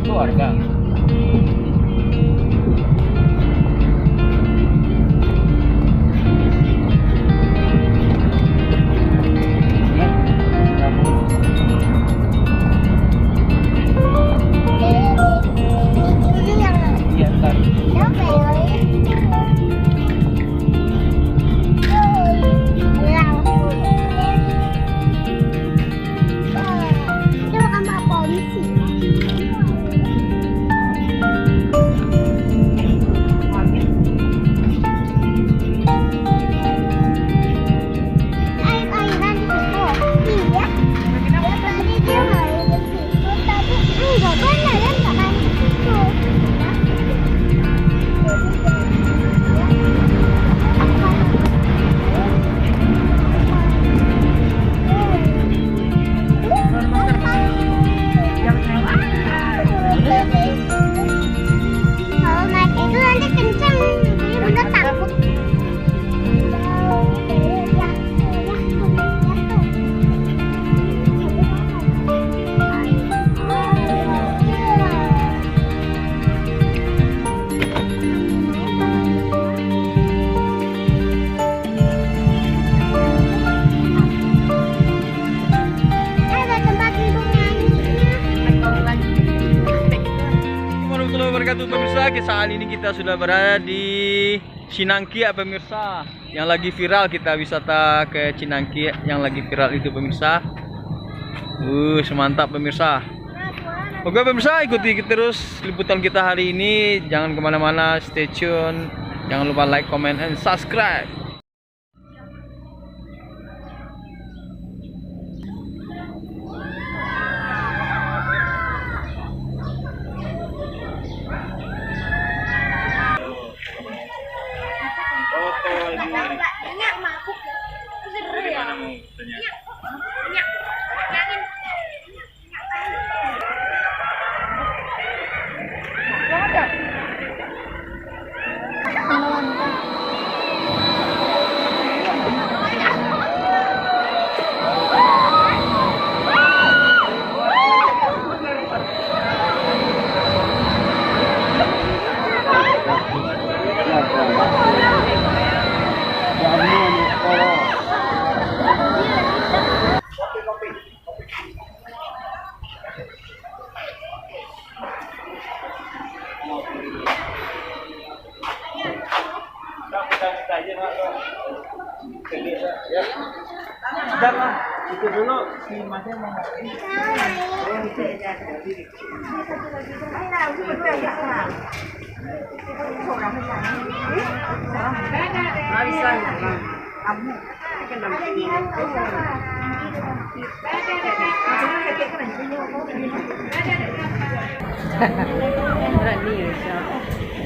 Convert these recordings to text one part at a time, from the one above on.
keluarga. Iya, ntar. Kalau naik itu nanti kenceng, jadi bunda takut. Ada tempat hidung nyanyinya. Warahmatullahi wabarakatuh pemirsa. Saat ini kita sudah berada di Cinangkia pemirsa. Yang lagi viral, kita wisata ke Cinangkia yang lagi viral itu pemirsa. Semantap pemirsa. Oke pemirsa, ikuti terus liputan kita hari ini. Jangan kemana-mana, stay tune. Jangan lupa like, comment, and subscribe. Sudah lah, itu dulu si masnya mau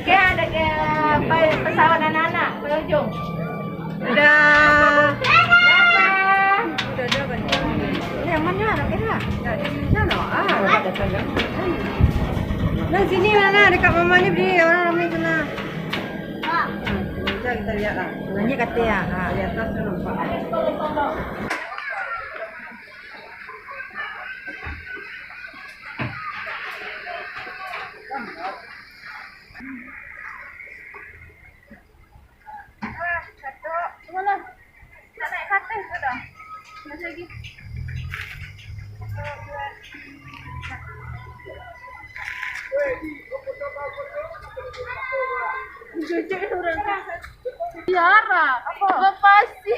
Kayak ada pesawat anak-anak berujung. Ada. Yang mana ada kira? Nah sini mana dekat mamanya beli orang ramai sana. Kita lihat lah. Nanya kata ya. Di atas tu nampak. Mana? Tak naik kata sudah. Masih lagi. Tiara. Apa pasti?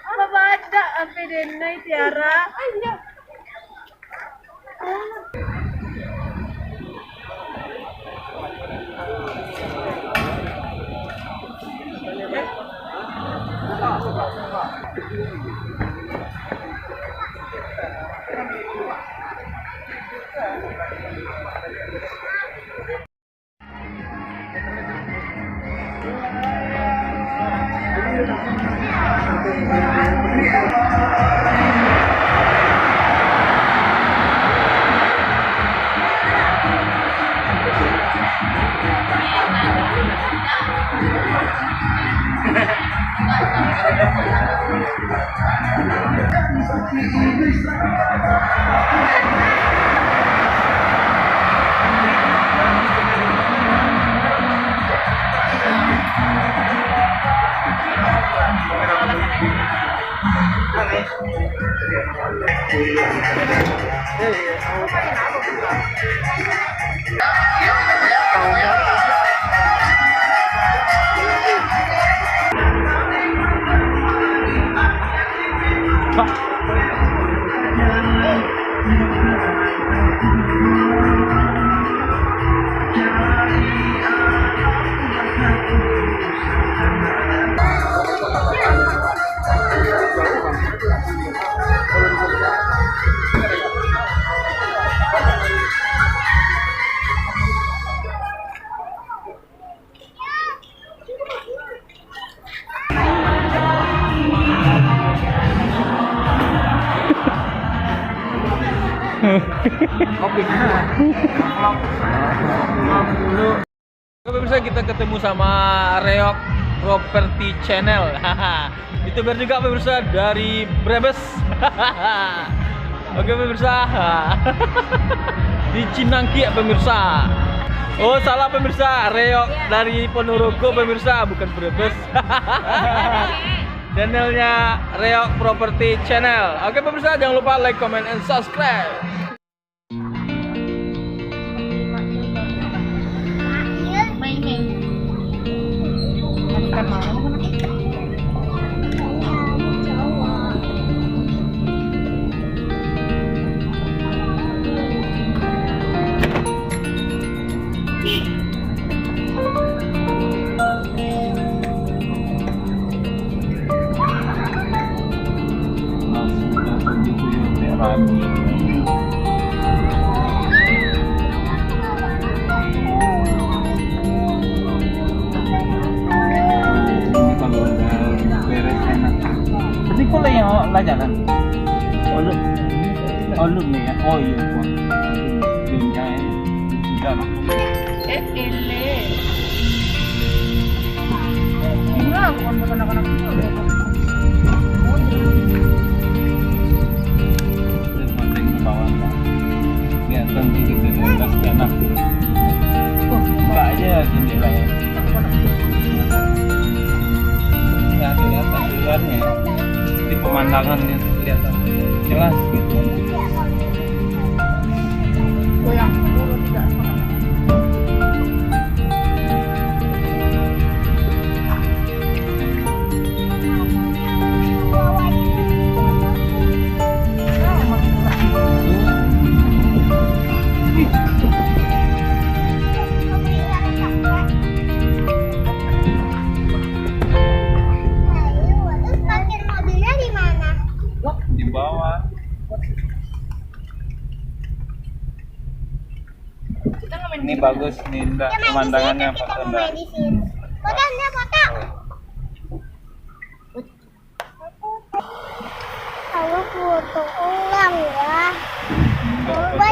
Apa ada sampai denai Tiara? Ayo. Pemirsa, kita ketemu sama Reok Property Channel. YouTuber juga pemirsa dari Brebes. Oke pemirsa. Di Cinangki ya pemirsa. Oh salah pemirsa, Reok dari Ponorogo pemirsa, bukan Brebes. Channelnya Reok Property Channel. Oke pemirsa, jangan lupa like, comment, and subscribe. Tapi kok yang pelajaran? Olum nih ya. Oh iya, bincang sudah. Gimana untuk anak-anak itu? Penting ke bawah lah. Biar tentu gitu ya, atas tanah. Buka aja jendela ya. Ya kelihatan luarnya ya. Di pemandangan kelihatan jelas gitu. Goyang dulu tidak. Terus parkir mobilnya di mana? Di bawah. Ini bagus nih, Indra. Ya, main di Pemandangannya sini, Pak kita mau Indra. main di sini. Foto, Anda foto. Kalau foto ulang ya. Coba